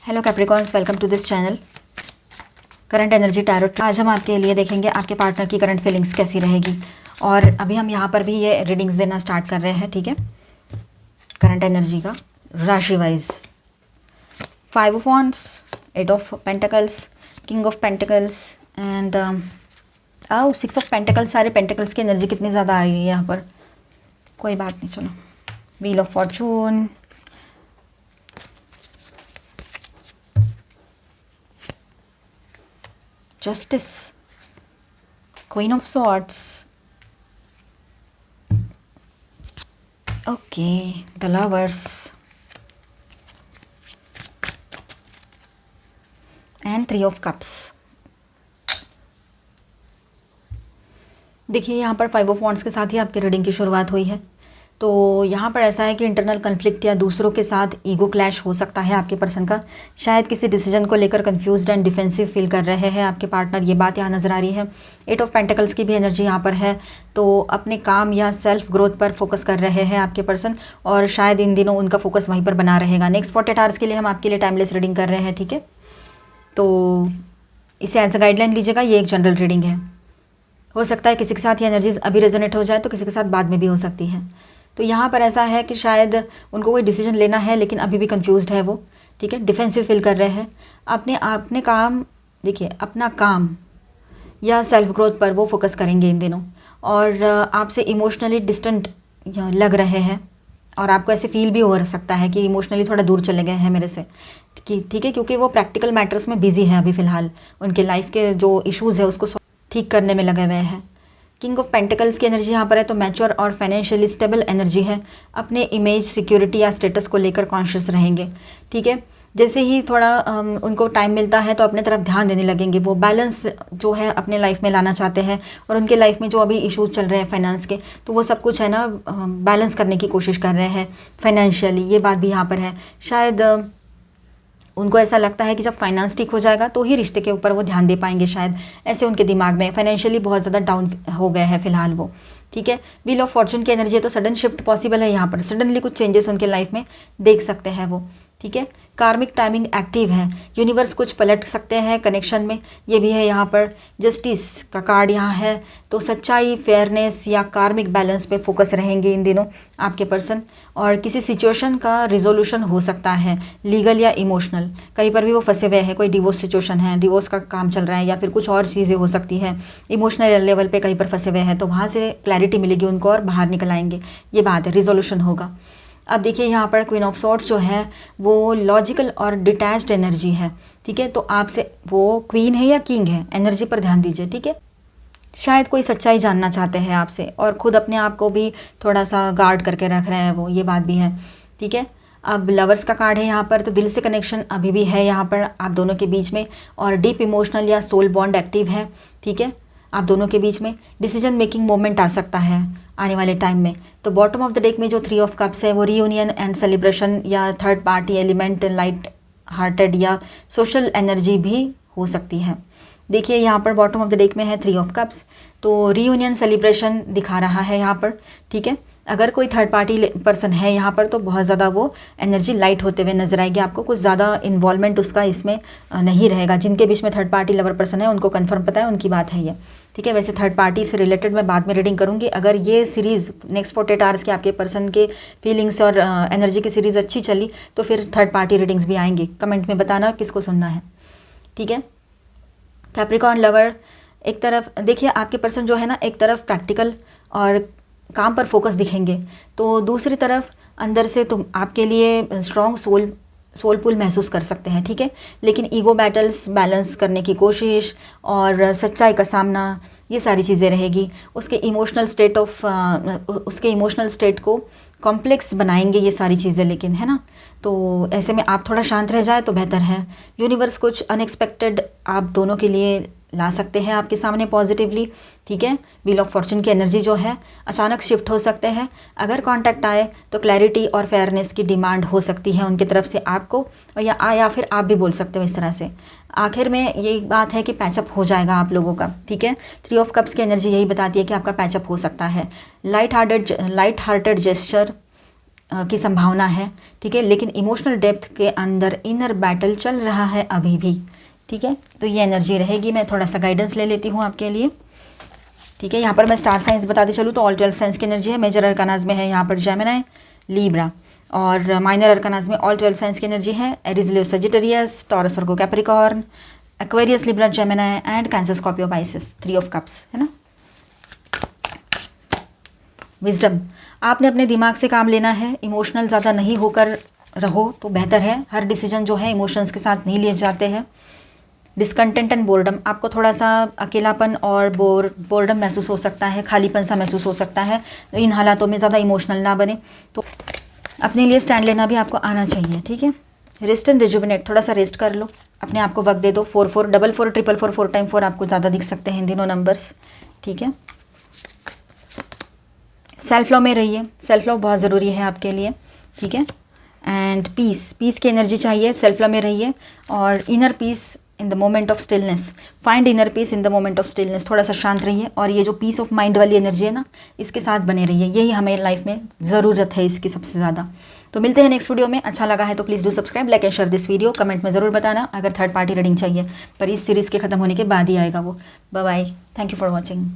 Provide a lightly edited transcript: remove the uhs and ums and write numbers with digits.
Hello capricorns, welcome to this channel current energy tarot. आज हम आपके लिए देखेंगे आपके पार्टनर की करंट फीलिंग्स कैसी रहेगी। और अभी हम यहाँ पर भी ये रीडिंग्स देना स्टार्ट कर रहे हैं, ठीक है। करंट एनर्जी का राशि wise 5 of wands, 8 of pentacles, king of pentacles and 6 of pentacles. सारे पेंटिकल्स की एनर्जी कितनी ज़्यादा आई है यहाँ पर, कोई बात नहीं, चलो। Wheel of Fortune, Justice, Queen of Swords, okay, the Lovers and 3 of Cups। देखिए यहाँ पर 5 ऑफ वॉन्ड्स के साथ ही आपकी रीडिंग की शुरुआत हुई है। तो यहाँ पर ऐसा है कि इंटरनल कन्फ्लिक्ट या दूसरों के साथ ईगो क्लैश हो सकता है आपके पर्सन का। शायद किसी डिसीजन को लेकर कंफ्यूज्ड एंड डिफेंसिव फील कर रहे हैं आपके पार्टनर, ये बात यहाँ नज़र आ रही है। 8 ऑफ पेंटिकल्स की भी एनर्जी यहाँ पर है। तो अपने काम या सेल्फ ग्रोथ पर फोकस कर रहे हैं आपके पर्सन, और शायद इन दिनों उनका फोकस वहीं पर बना रहेगा। नेक्स्ट 48 आवर्स के लिए हम आपके लिए टाइमलेस रीडिंग कर रहे हैं, ठीक है। तो इसे एज अ गाइडलाइन लीजिएगा, ये एक जनरल रीडिंग है। हो सकता है किसी के साथ ये एनर्जीज अभी रेजोनेट हो जाए तो किसी के साथ बाद में भी हो सकती है। तो यहाँ पर ऐसा है कि शायद उनको कोई डिसीजन लेना है लेकिन अभी भी कंफ्यूज्ड है वो, ठीक है। डिफेंसिव फील कर रहे हैं। अपने काम, देखिए अपना काम या सेल्फ ग्रोथ पर वो फोकस करेंगे इन दिनों, और आपसे इमोशनली डिस्टेंट लग रहे हैं, और आपको ऐसे फील भी हो सकता है कि इमोशनली थोड़ा दूर चले गए हैं मेरे से, ठीक है, क्योंकि वो प्रैक्टिकल मैटर्स में बिजी हैं अभी फ़िलहाल। उनके लाइफ के जो इश्यूज़ है उसको ठीक करने में लगे हुए हैं। किंग ऑफ पेंटिकल्स की एनर्जी यहाँ पर है, तो मैच्योर और फाइनेंशियली स्टेबल एनर्जी है। अपने इमेज, सिक्योरिटी या स्टेटस को लेकर कॉन्शियस रहेंगे, ठीक है। जैसे ही थोड़ा उनको टाइम मिलता है तो अपने तरफ ध्यान देने लगेंगे। वो बैलेंस जो है अपने लाइफ में लाना चाहते हैं, और उनके लाइफ में जो अभी इश्यूज चल रहे हैं फाइनेंस के, तो वो सब कुछ है ना बैलेंस करने की कोशिश कर रहे हैं फाइनेंशियली, ये बात भी यहाँ पर है। शायद उनको ऐसा लगता है कि जब फाइनेंस ठीक हो जाएगा तो ही रिश्ते के ऊपर वो ध्यान दे पाएंगे, शायद ऐसे उनके दिमाग में। फाइनेंशियली बहुत ज़्यादा डाउन हो गए हैं फिलहाल वो, ठीक है। व्हील ऑफ फॉर्चून की एनर्जी है, तो सडन शिफ्ट पॉसिबल है यहाँ पर। सडनली कुछ चेंजेस उनके लाइफ में देख सकते हैं वो, ठीक है। कार्मिक टाइमिंग एक्टिव है, यूनिवर्स कुछ पलट सकते हैं कनेक्शन में, ये भी है यहाँ पर। जस्टिस का कार्ड यहाँ है, तो सच्चाई, फेयरनेस या कार्मिक बैलेंस पे फोकस रहेंगे इन दिनों आपके पर्सन। और किसी सिचुएशन का रिजोल्यूशन हो सकता है, लीगल या इमोशनल, कहीं पर भी वो फंसे हुए हैं। कोई डिवोर्स सिचुएशन है, डिवोर्स का काम चल रहा है, या फिर कुछ और चीज़ें हो सकती है। इमोशनल लेवल पे कहीं पर फंसे हुए हैं, तो वहाँ से क्लैरिटी मिलेगी उनको और बाहर निकल आएंगे, ये बात है। रिजोल्यूशन होगा। अब देखिए यहाँ पर क्वीन ऑफ सॉर्ड्स जो है वो लॉजिकल और डिटैच्ड एनर्जी है, ठीक है। तो आपसे वो क्वीन है या किंग है, एनर्जी पर ध्यान दीजिए, ठीक है। शायद कोई सच्चाई जानना चाहते हैं आपसे, और ख़ुद अपने आप को भी थोड़ा सा गार्ड करके रख रहे हैं वो, ये बात भी है, ठीक है। अब लवर्स का कार्ड है यहाँ पर, तो दिल से कनेक्शन अभी भी है यहाँ पर आप दोनों के बीच में, और डीप इमोशनल या सोल बॉन्ड एक्टिव है, ठीक है। आप दोनों के बीच में डिसीजन मेकिंग मोमेंट आ सकता है आने वाले टाइम में। तो बॉटम ऑफ द डेक में जो 3 ऑफ कप्स है वो रीयूनियन एंड सेलिब्रेशन या third party element, light hearted या सोशल एनर्जी भी हो सकती है। देखिए यहाँ पर बॉटम ऑफ द डेक में है 3 ऑफ कप्स, तो रीयूनियन सेलिब्रेशन दिखा रहा है यहाँ पर, ठीक है। अगर कोई थर्ड पार्टी पर्सन है यहाँ पर तो बहुत ज़्यादा वो एनर्जी लाइट होते हुए नजर आएगी आपको, कुछ ज़्यादा इन्वॉल्वमेंट उसका इसमें नहीं रहेगा। जिनके बीच में थर्ड पार्टी लवर पर्सन है उनको कंफर्म पता है, उनकी बात है ये, ठीक है। वैसे थर्ड पार्टी से रिलेटेड मैं बाद में रीडिंग करूँगी। अगर ये सीरीज़ नेक्स्ट 48 आवर्स के आपके पर्सन के फीलिंग्स और एनर्जी की सीरीज़ अच्छी चली तो फिर थर्ड पार्टी रीडिंग्स भी आएंगी। कमेंट में बताना किसको सुनना है, ठीक है। कैप्रिकॉर्न लवर, एक तरफ देखिए आपके पर्सन जो है ना, एक तरफ प्रैक्टिकल और काम पर फोकस दिखेंगे, तो दूसरी तरफ अंदर से तुम आपके लिए स्ट्रॉन्ग सोलफुल महसूस कर सकते हैं, ठीक है। लेकिन ईगो बैटल्स बैलेंस करने की कोशिश और सच्चाई का सामना, ये सारी चीज़ें रहेगी। उसके इमोशनल स्टेट को कॉम्प्लेक्स बनाएंगे ये सारी चीज़ें, लेकिन है ना। तो ऐसे में आप थोड़ा शांत रह जाए तो बेहतर है। यूनिवर्स कुछ अनएक्सपेक्टेड आप दोनों के लिए ला सकते हैं आपके सामने पॉजिटिवली, ठीक है। व्हील ऑफ फॉर्चून की एनर्जी जो है अचानक शिफ्ट हो सकते हैं। अगर कांटेक्ट आए तो क्लैरिटी और फेयरनेस की डिमांड हो सकती है उनकी तरफ से आपको, और या फिर आप भी बोल सकते हो इस तरह से। आखिर में यही बात है कि पैचअप हो जाएगा आप लोगों का, ठीक है। 3 ऑफ कप्स की एनर्जी यही बताती है कि आपका पैचअप हो सकता है। लाइट हार्टेड जेस्चर की संभावना है, ठीक है, लेकिन इमोशनल डेप्थ के अंदर इनर बैटल चल रहा है अभी भी, ठीक है। तो ये एनर्जी रहेगी। मैं थोड़ा सा गाइडेंस ले लेती हूँ आपके लिए, ठीक है। यहाँ पर मैं स्टार साइंस बताते चलूँ तो ऑल 12 साइंस की एनर्जी है। मेजर अरकानाज में है यहाँ पर जेमिनी, लीब्रा, और माइनर अरकानाज में ऑल 12 साइंस की एनर्जी है। Aries, Leo, Sagittarius, taurus, Virgo, Capricorn, Aquarius, Libra, Gemini and cancer, Scorpio, Pisces. 3 of cups है ना। विजडम, आपने अपने दिमाग से काम लेना है, इमोशनल ज़्यादा नहीं होकर रहो तो बेहतर है। हर डिसीजन जो है इमोशंस के साथ नहीं लिए जाते हैं। डिस्कंटेंट एंड बोर्डम, आपको थोड़ा सा अकेलापन और बोर्डम महसूस हो सकता है, खालीपन सा महसूस हो सकता है। इन हालातों में ज़्यादा इमोशनल ना बने, तो अपने लिए स्टैंड लेना भी आपको आना चाहिए, ठीक है। रेस्ट एंड रिजुविनेट, थोड़ा सा रेस्ट कर लो, अपने आप को वक्त दे दो। 4 4 4 4 4 4 4 टाइम 4 आपको ज़्यादा दिख सकते हैं इन दिनों नंबर्स, ठीक है। सेल्फ लव में रहिए, सेल्फ लव बहुत ज़रूरी है आपके लिए, ठीक है। एंड पीस, पीस की एनर्जी चाहिए, सेल्फ लव में रहिए। और inner peace in the moment of stillness, find inner peace in the moment of stillness, थोड़ा सा शांत रहिए। और ये जो पीस ऑफ माइंड वाली एनर्जी है ना, इसके साथ बने रहिए, यही हमें लाइफ में ज़रूरत है इसकी सबसे ज़्यादा। तो मिलते हैं नेक्स्ट वीडियो में। अच्छा लगा है तो please do subscribe, like and share this video. Comment में ज़रूर बताना अगर थर्ड पार्टी रीडिंग चाहिए, पर इस सीरीज़ के ख़त्म होने के बाद ही आएगा वो। Bye bye, thank you for watching.